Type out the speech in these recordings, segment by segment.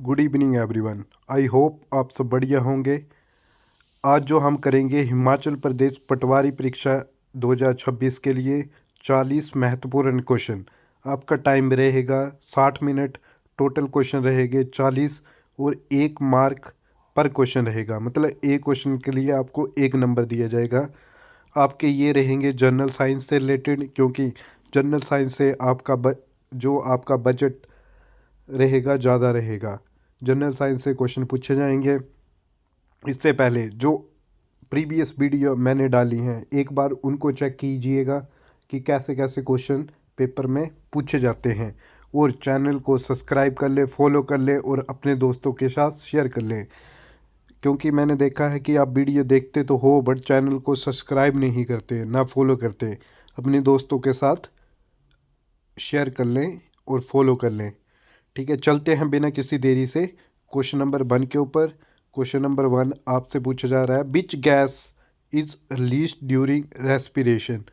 Good evening everyone. I hope आप सब बढ़िया होंगे। आज जो हम करेंगे हिमाचल प्रदेश पटवारी परीक्षा 2026 के लिए 40 महत्वपूर्ण क्वेश्चन। आपका टाइम रहेगा 60 मिनट। टोटल क्वेश्चन रहेंगे 40 और 1 मार्क पर क्वेश्चन रहेगा। मतलब एक क्वेश्चन के लिए आपको 1 नंबर दिया जाएगा। आपके ये रहेंगे जनरल साइंस से रिलेटेड, क्योंकि जनरल साइंस से जो आपका बजट रहेगा ज़्यादा रहेगा। जनरल साइंस से क्वेश्चन पूछे जाएंगे। इससे पहले जो प्रीवियस वीडियो मैंने डाली हैं एक बार उनको चेक कीजिएगा कि कैसे कैसे क्वेश्चन पेपर में पूछे जाते हैं। और चैनल को सब्सक्राइब कर ले, फॉलो कर ले और अपने दोस्तों के साथ शेयर कर लें, क्योंकि मैंने देखा है कि आप वीडियो देखते तो हो बट चैनल को सब्सक्राइब नहीं करते ना फॉलो करते। अपने दोस्तों के साथ शेयर कर लें और फॉलो कर लें। ठीक है, चलते हैं बिना किसी देरी से क्वेश्चन नंबर 1 के ऊपर। क्वेश्चन नंबर 1 आपसे पूछा जा रहा है, विच gas is released during respiration?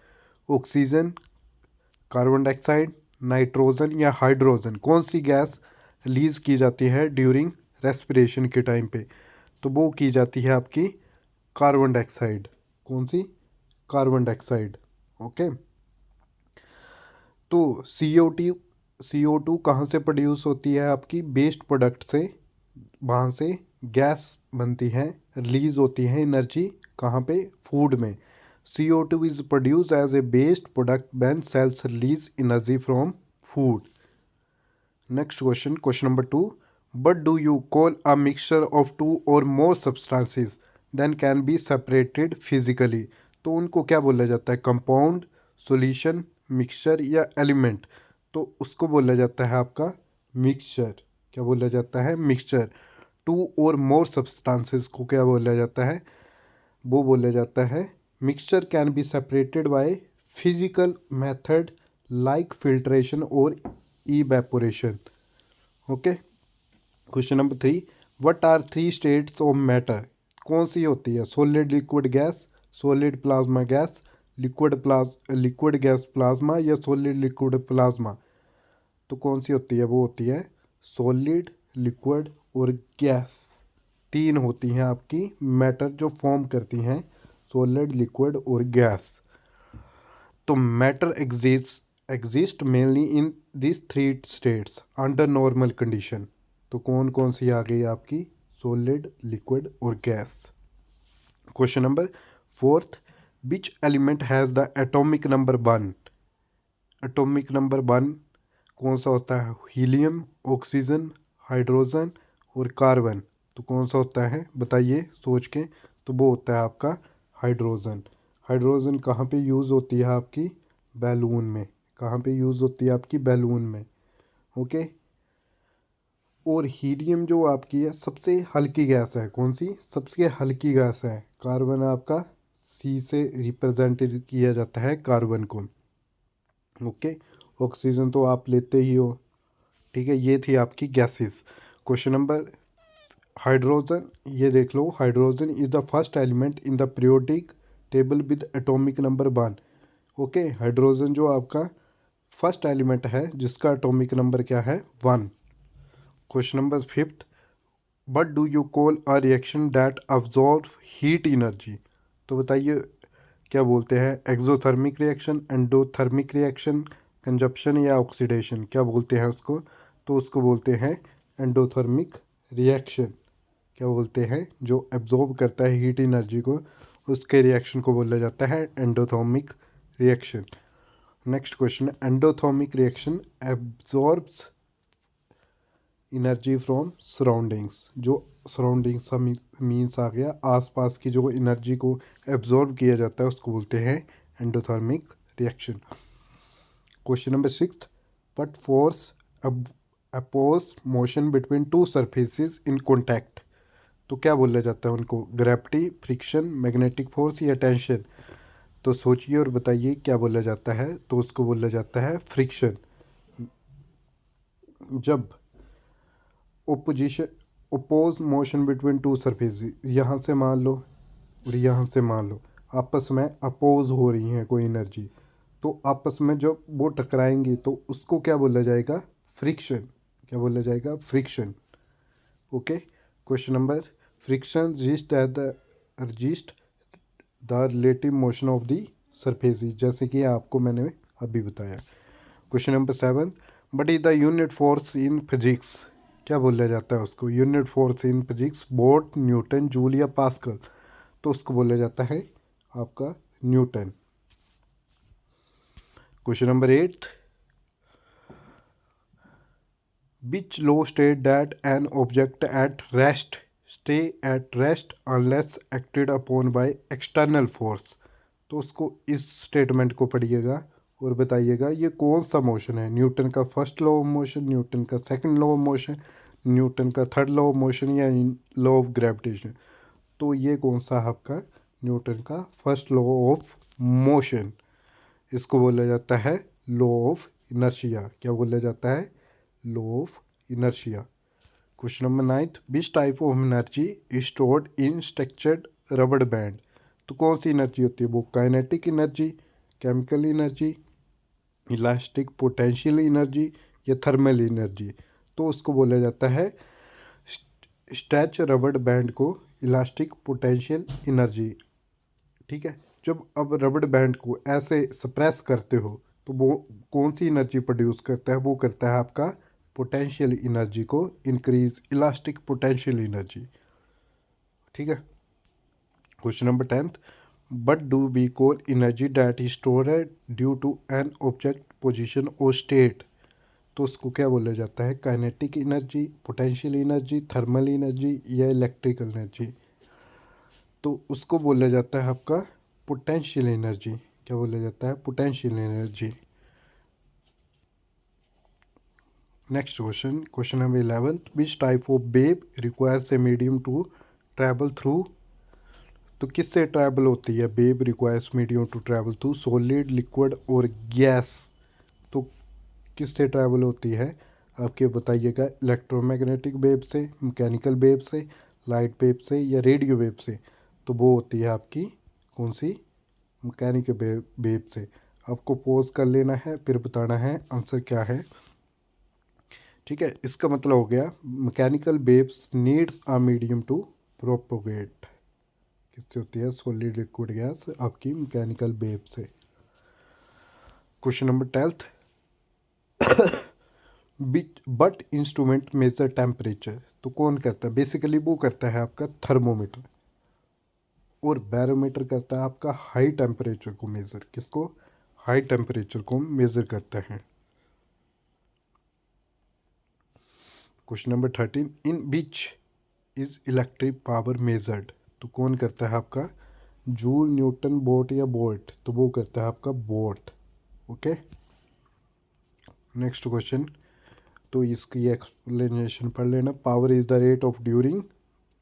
Oxygen, carbon dioxide, nitrogen या हाइड्रोजन? कौन सी गैस रिलीज की जाती है ड्यूरिंग रेस्पिरेशन के टाइम पे? तो वो की जाती है आपकी कार्बन डाइऑक्साइड। कौन सी? Carbon dioxide. ओके। तो CO2 कहाँ से प्रोड्यूस होती है? आपकी वेस्ट प्रोडक्ट से, वहाँ से गैस बनती है, रिलीज होती है एनर्जी। कहाँ पे? फूड में। CO2 is produce as a waste product when cells release energy from food. Next question, question number 2, what do you call a mixture of two or more substances then can be separated physically? तो उनको क्या बोला जाता है? Compound, solution, mixture या element? तो उसको बोला जाता है आपका मिक्सचर। क्या बोला जाता है? मिक्सचर। टू और मोर सब्सटेंसेस को क्या बोला जाता है? वो बोला जाता है mixture can be separated by physical method like filtration और evaporation. Okay. Question number 3, what are 3 states of matter? कौन सी होती है? Solid, liquid, gas, solid plasma gas, liquid gas plasma या सॉलिड लिक्विड प्लाज्मा? तो कौन सी होती है? वो होती है सॉलिड, लिक्विड और गैस। 3 होती हैं आपकी मैटर जो फॉर्म करती हैं सॉलिड, लिक्विड और गैस। तो matter exist mainly in this 3 states under normal condition. तो कौन कौन सी आ गई आपकी? सॉलिड, लिक्विड और gas. Question number 4, which element has the atomic number 1? Atomic number 1 कौन सा होता है? हीलियम, ऑक्सीजन, हाइड्रोजन और कार्बन? तो कौन सा होता है बताइए सोच के। तो वो होता है आपका हाइड्रोजन। हाइड्रोजन कहाँ पे यूज़ होती है? आपकी बैलून में। कहाँ पे यूज़ होती है? आपकी बैलून में। ओके। और हीलियम जो आपकी है सबसे हल्की गैस है। कौन सी सबसे हल्की गैस है? कार्बन आपका C से रिप्रेजेंट किया जाता है कार्बन को। ओके। ऑक्सीजन तो आप लेते ही हो। ठीक है, ये थी आपकी गैसेस। क्वेश्चन नंबर हाइड्रोजन, ये देख लो, hydrogen is the first element in the periodic table with atomic number 1। Okay, hydrogen जो आपका फर्स्ट एलिमेंट है जिसका एटॉमिक नंबर क्या है? 1। Question number 5, what do you call a reaction that absorb heat energy? तो बताइए क्या बोलते हैं? Exothermic reaction, endothermic reaction, consumption या ऑक्सीडेशन? क्या बोलते हैं उसको? तो उसको बोलते हैं एंडोथर्मिक रिएक्शन। क्या बोलते हैं? जो एब्जॉर्ब करता है हीट एनर्जी को, उसके रिएक्शन को बोला जाता है endothermic reaction. Next question, endothermic reaction absorbs energy from surroundings. जो सराउंडिंग्स मीन्स आ गया आसपास की जो एनर्जी को एब्जॉर्ब किया जाता है उसको बोलते हैं endothermic reaction. Question number 6, what force oppose motion between two surfaces in contact? तो क्या बोला जाता है उनको? ग्रेविटी, फ्रिक्शन, मैग्नेटिक फोर्स या टेंशन? तो सोचिए और बताइए क्या बोला जाता है। तो उसको बोला जाता है फ्रिक्शन। जब opposition oppose motion between to surface, यहाँ से मान लो और यहाँ से मान लो आपस में अपोज हो रही हैं कोई एनर्जी, तो आपस में जब वो टकराएंगी तो उसको क्या बोला जाएगा? फ्रिक्शन। क्या बोला जाएगा? Friction. Okay. Question number, friction resist the relative motion of the surface, जैसे कि आपको मैंने अभी बताया। Question number 7, but is the unit force in physics, क्या बोला जाता है उसको? Unit force in physics, volt, Newton, joule या पास्कल? तो उसको बोला जाता है आपका Newton. Question number 8, which law state that an object at rest stay at rest unless acted upon by external force? तो उसको इस स्टेटमेंट को पढ़िएगा और बताइएगा ये कौन सा मोशन है। न्यूटन का first law of motion, Newton का second law of motion, Newton का थर्ड लॉ ऑफ मोशन या लॉ ऑफ ग्रेविटेशन? तो ये कौन सा आपका न्यूटन का फर्स्ट लॉ ऑफ मोशन, इसको बोला जाता है लॉ ऑफ इनर्शिया। क्या बोला जाता है? Law of inertia. Question number 9, which type of energy stored in structured रबड़ बैंड? तो कौन सी एनर्जी होती है वो? Kinetic energy, chemical energy, elastic potential energy या थर्मल एनर्जी? तो उसको बोला जाता है स्ट्रेच रबड़ बैंड को इलास्टिक पोटेंशियल एनर्जी। ठीक है। जब अब रबड़ बैंड को ऐसे सप्रेस करते हो तो वो कौन सी एनर्जी प्रोड्यूस करता है? वो करता है आपका पोटेंशियल एनर्जी को इंक्रीज, इलास्टिक पोटेंशियल एनर्जी। ठीक है। Question number 10, but do we call energy that is stored due to an object position और स्टेट? तो उसको क्या बोला जाता है? Kinetic energy, potential energy, thermal energy या इलेक्ट्रिकल एनर्जी? तो उसको बोला जाता है आपका पोटेंशियल एनर्जी। क्या बोला जाता है? Potential energy. Next question, question number 11, which type of wave requires a medium to travel through? तो किससे ट्रैवल होती है wave requires medium to travel through? Solid, liquid और गैस? तो किससे ट्रैवल होती है आपके बताइएगा? इलेक्ट्रोमैग्नेटिक वेव से, मैकेनिकल वेव से, लाइट वेव से या रेडियो वेव से? तो वो होती है आपकी कौन सी? मैकेनिकल वेव से। आपको पॉज कर लेना है फिर बताना है आंसर क्या है। ठीक है। इसका मतलब हो गया mechanical waves needs a medium to propagate. किससे होती है? सॉलिड, लिक्विड, गैस, आपकी मैकेनिकल वेव से। Question number 12, but instrument measure temperature? तो कौन करता है? बेसिकली वो करता है आपका थर्मोमीटर, और बैरोमीटर करता है आपका हाई टेम्परेचर को मेज़र। किसको? हाई टेम्परेचर को मेज़र करता है। Question number 13, in which is electric power measured? तो कौन करता है आपका? जूल, न्यूटन, वोट या वोल्ट? तो वो करता है आपका वोल्ट। ओके। नेक्स्ट क्वेश्चन, तो इसकी एक्सप्लेनेशन पढ़ लेना। Power is the rate of during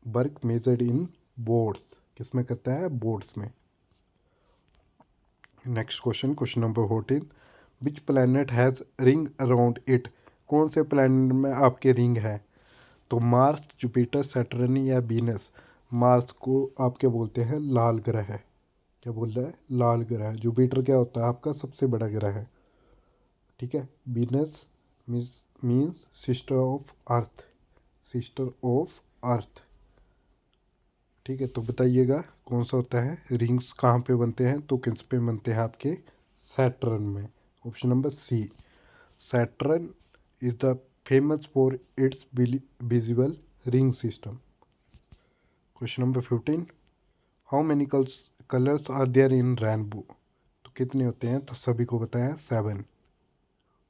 work measured in votes? किस में करता है? वोट्स में। Next question, question number 14, which planet has ring around it? कौन से प्लैनेट में आपके रिंग है? तो मार्स, जुपिटर, सैटर्न या वीनस? मार्स को आप क्या बोलते हैं? लाल ग्रह है। क्या बोल रहा है? लाल ग्रह है। जुपिटर क्या होता है? आपका सबसे बड़ा ग्रह है। ठीक है। Venus means sister of earth, sister of earth. ठीक है। तो बताइएगा कौन सा होता है? रिंग्स कहाँ पे बनते हैं? तो किस पे बनते हैं? आपके सैटर्न में। Option number C, Saturn is the famous for its visible ring system. Question number 15, how many colours are there in rainbow? तो कितने होते हैं? तो सभी को बताया 7।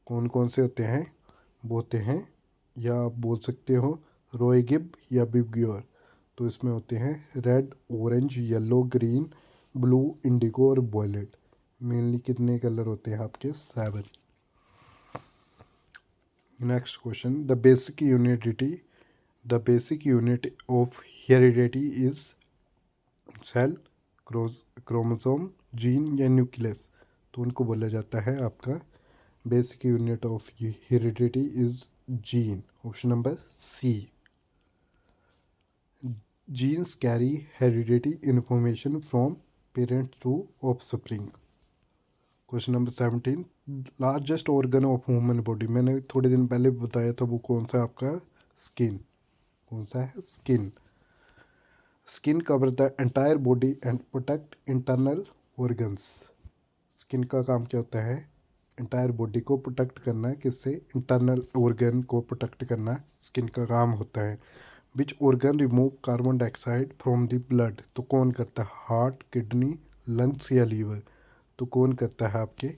कौन कौन से होते हैं? वो होते हैं, या आप बोल सकते हो रोय गिब या बिबग्योर। तो इसमें होते हैं red, orange, yellow, green, blue, indigo और वॉयलेट। मेनली कितने कलर होते हैं आपके? 7। Next question, the basic unit of heredity is cell, chromosome, gene या न्यूक्लियस? तो उनको बोला जाता है आपका basic unit of heredity is gene. Option number C, genes carry heredity information from parents to offspring. Question number 17, largest organ of human body? मैंने थोड़े दिन पहले बताया था वो कौन सा आपका? स्किन। कौन सा है? Skin. Skin cover the entire body and protect internal organs. Skin का काम क्या होता है? इंटायर बॉडी को प्रोटेक्ट करना है, किससे? इंटरनल ऑर्गन को प्रोटेक्ट करना स्किन का काम होता है। Which organ remove carbon dioxide from the blood? तो कौन करता है? हार्ट, किडनी, लंग्स या लीवर? तो कौन करता है आपके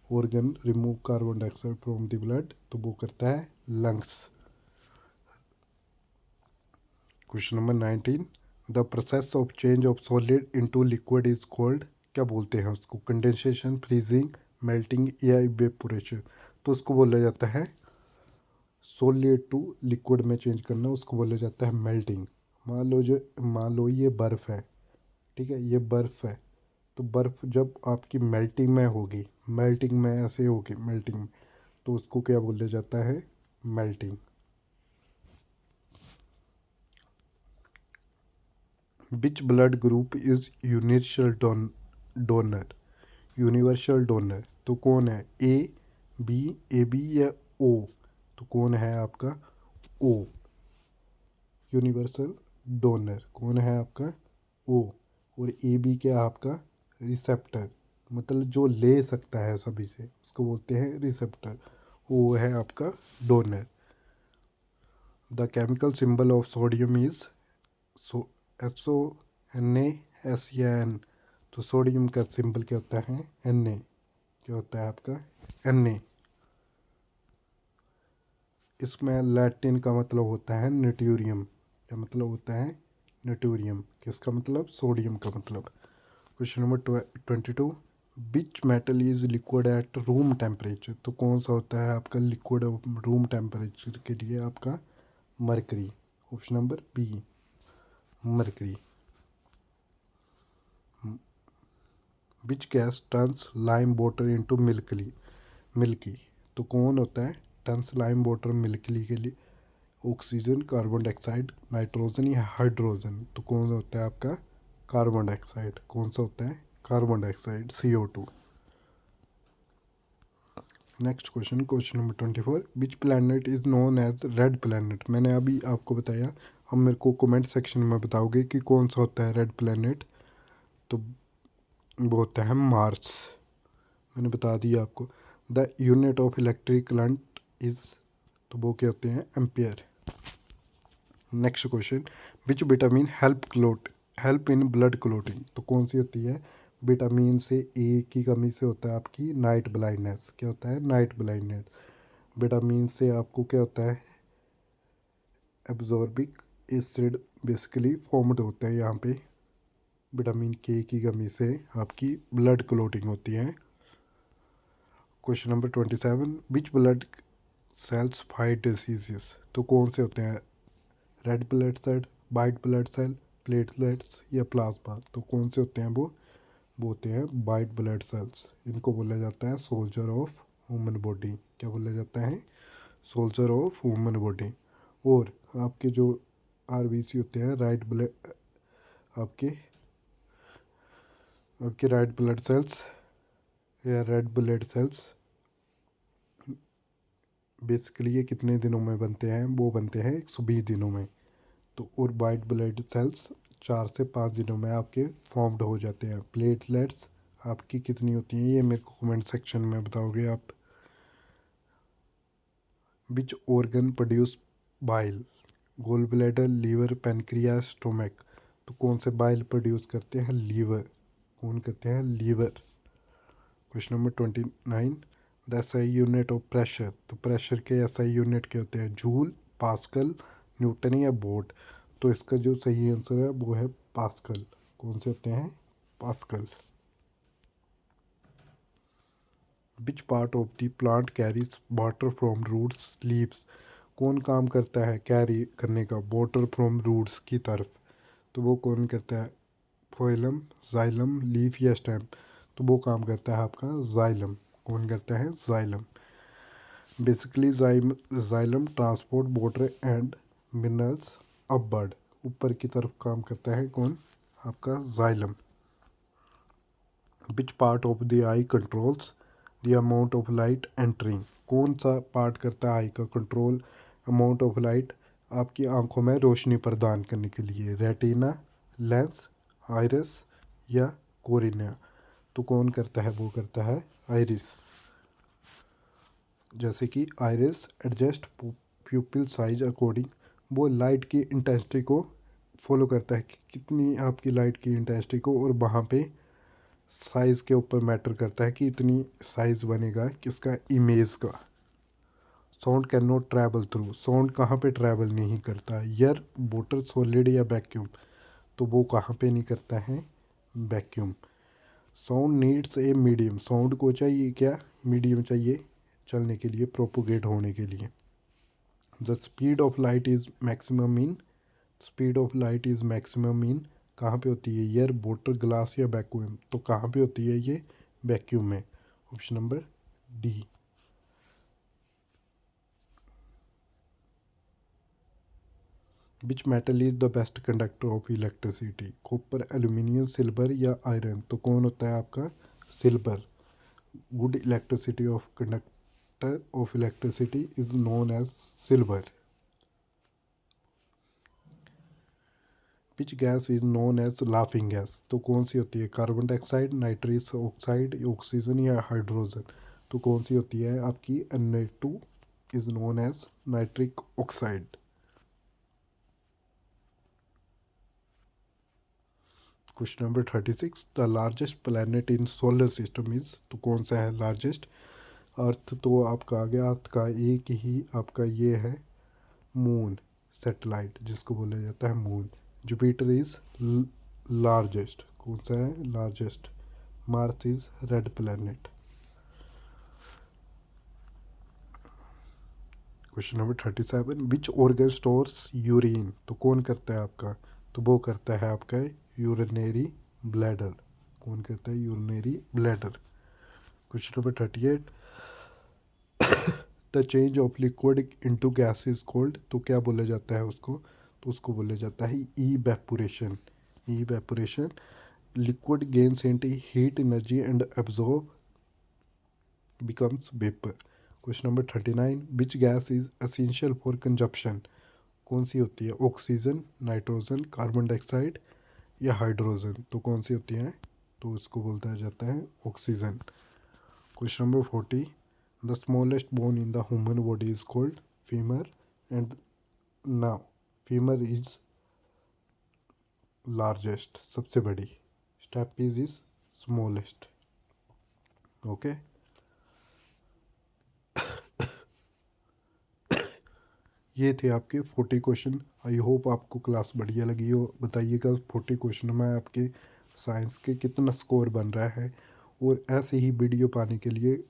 organ remove carbon dioxide from the blood? तो वो करता है lungs. Question number 19, the process of change of solid into liquid is called? क्या बोलते हैं उसको? कंडेंसेशन, फ्रीजिंग, मेल्टिंग या इवेपोरेशन? तो उसको बोला जाता है सॉलिड टू लिक्विड में चेंज करना, उसको बोला जाता है मेल्टिंग। मान लो ये बर्फ़ है, ठीक है, ये बर्फ़ है। तो बर्फ़ जब आपकी मेल्टिंग में होगी, मेल्टिंग में ऐसे होगी, मेल्टिंग में, तो उसको क्या बोला जाता है? Melting. Which blood group is universal donor? Universal donor तो कौन है? ए बी या ओ? तो कौन है आपका? ओ। यूनिवर्सल डोनर कौन है आपका? ओ। और ए बी क्या है आपका? रिसेप्टर, मतलब जो ले सकता है सभी से, उसको बोलते हैं रिसेप्टर। ओ है आपका donor. The chemical symbol of sodium is SO Na, S या N? तो सोडियम का सिंबल क्या होता है? Na। क्या होता है आपका? Na। इसमें लैटिन का मतलब होता है न्यूट्रियम। क्या मतलब होता है? न्यूट्रियम। किसका मतलब? सोडियम का मतलब। Question number 22, which metal is liquid at room temperature? तो कौन सा होता है आपका लिक्विड रूम टेम्परेचर के लिए? आपका mercury. Option number B, mercury. Which gas turns lime water into milky? तो कौन होता है टर्न्स लाइम वाटर मिल्की के लिए? ऑक्सीजन, कार्बन डाइऑक्साइड, नाइट्रोजन या हाइड्रोजन? तो कौन सा होता है आपका? Carbon dioxide. कौन सा होता है? Carbon dioxide, CO2। Next question, question number 24, which planet is known as red planet? मैंने अभी आपको बताया, हम मेरे को कमेंट सेक्शन में बताओगे कि कौन सा होता है रेड प्लैनेट। तो वो होता है मार्स। मैंने बता दिया आपको। The unit of electric current is? तो वो क्या होते हैं? Ampere. Next question, which vitamin help in blood clotting? तो कौन सी होती है? विटामिन से ए की कमी से होता है आपकी नाइट ब्लाइंडनेस। क्या होता है? Night blindness. विटामिन से आपको क्या होता है? एब्जॉर्बिक एसिड बेसिकली फॉर्म्ड होता है यहाँ पे। विटामिन के की कमी से आपकी ब्लड क्लोटिंग होती है। Question number 27, which blood cells fight diseases? तो कौन से होते हैं? Red blood cell, white blood cell, platelets या प्लाज्मा? तो कौन से होते हैं वो होते हैं वाइट ब्लड सेल्स। इनको बोला जाता है सोल्जर ऑफ ह्यूमन बॉडी। क्या बोला जाता है? Soldier of human body. और आपके जो RBC होते हैं, राइट ब्लड, आपके आपके राइट ब्लड सेल्स या रेड ब्लड सेल्स, बेसिकली ये कितने दिनों में बनते हैं? वो बनते हैं 120 दिनों में। तो और वाइट ब्लड सेल्स 4 से 5 दिनों में आपके फॉर्म्ड हो जाते हैं। प्लेटलेट्स आपकी कितनी होती हैं? ये मेरे को कमेंट सेक्शन में बताओगे आप। Which organ produce bile? Gall bladder, liver, pancreas, stomach? तो कौन से बाइल प्रोड्यूस करते हैं? लीवर। कौन करते हैं? Liver. Question number 29, the SI unit of pressure? तो प्रेशर के SI यूनिट क्या होते हैं? जूल, पास्कल, न्यूटन या वोल्ट? तो इसका जो सही आंसर है वो है पास्कल। कौन से होते हैं? Pascal. Which part of the plant carries water from roots leaves? कौन काम करता है कैरी करने का वाटर फ्रॉम रूट्स की तरफ? तो वो कौन करता है? फोइलम, जाइलम, लीफ या स्टेम? तो वो काम करता है आपका जाइलम। कौन करता है? Xylem. Basically xylem transport water and minerals upward, ऊपर की तरफ काम करता है। कौन? आपका xylem. Which part of the I controls the amount of light entering? कौन सा पार्ट करता है आई का कंट्रोल अमाउंट ऑफ लाइट आपकी आंखों में रोशनी प्रदान करने के लिए? रेटिना, लेंस, आइरिस या कोरिनिया? तो कौन करता है? वो करता है आइरिस। जैसे कि आइरिस एडजस्ट प्यूपिल साइज अकॉर्डिंग, वो लाइट की इंटेंसिटी को फॉलो करता है कि कितनी आपकी लाइट की इंटेंसिटी को, और वहाँ पे साइज़ के ऊपर मैटर करता है कि इतनी साइज़ बनेगा किसका? इमेज का। Sound can not travel through, sound कहाँ पे ट्रैवल नहीं करता? एयर, वाटर, सॉलिड या वैक्यूम? तो वो कहाँ पे नहीं करता है? Vacuum. Sound needs a medium, sound को चाहिए क्या? मीडियम चाहिए चलने के लिए, प्रोपोगेट होने के लिए। The speed of light is maximum in, speed of light is maximum in कहाँ पे होती है? एयर, वाटर, ग्लास या वैक्यूम? तो कहाँ पे होती है ये? वैक्यूम में। Option number D. Which metal is the best conductor of electricity? Copper, aluminium, silver या आयरन? तो कौन होता है आपका? Silver. Good electricity of conductor of electricity is known as silver. Which gas is known as laughing gas? तो कौन सी होती है? Carbon dioxide, nitrous oxide, oxygen या हाइड्रोजन? तो कौन सी होती है आपकी? Na2 is known as nitric oxide. Question number 36, the largest planet in solar system is? तो कौन सा है लार्जेस्ट? अर्थ तो आपका आ गया, अर्थ का एक ही आपका ये है मून, सैटेलाइट जिसको बोला जाता है मून। जुपिटर इज लार्जेस्ट, कौन सा है largest? Mars is red planet. Question number 37, which organ stores urine? तो कौन करता है आपका? तो वो करता है आपका यूरिनरी ब्लैडर। कौन करता है? Urinary bladder. Question number 38, the change of liquid into gas is cold? तो क्या बोला जाता है उसको? तो उसको बोला जाता है evaporation. Evaporation. Liquid gains into heat energy and absorb becomes vapour. Question number 39, which gas is essential for consumption? कौन सी होती है? ऑक्सीजन, नाइट्रोजन, कार्बन डाइऑक्साइड या हाइड्रोजन? तो कौन सी होती है? तो इसको बोलता जाता है oxygen. Question number 40, the smallest bone in the human body is called femur and now femur is largest, सबसे बड़ी। Stapes is smallest. ओके, ये थे आपके 40 क्वेश्चन। आई होप आपको क्लास बढ़िया लगी हो। बताइएगा 40 क्वेश्चन में आपके साइंस के कितना स्कोर बन रहा है, और ऐसे ही वीडियो पाने के लिए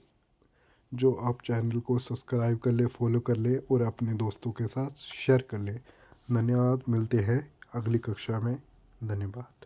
जो आप चैनल को सब्सक्राइब कर ले, फॉलो कर ले और अपने दोस्तों के साथ शेयर कर ले। धन्यवाद। मिलते हैं अगली कक्षा में। धन्यवाद।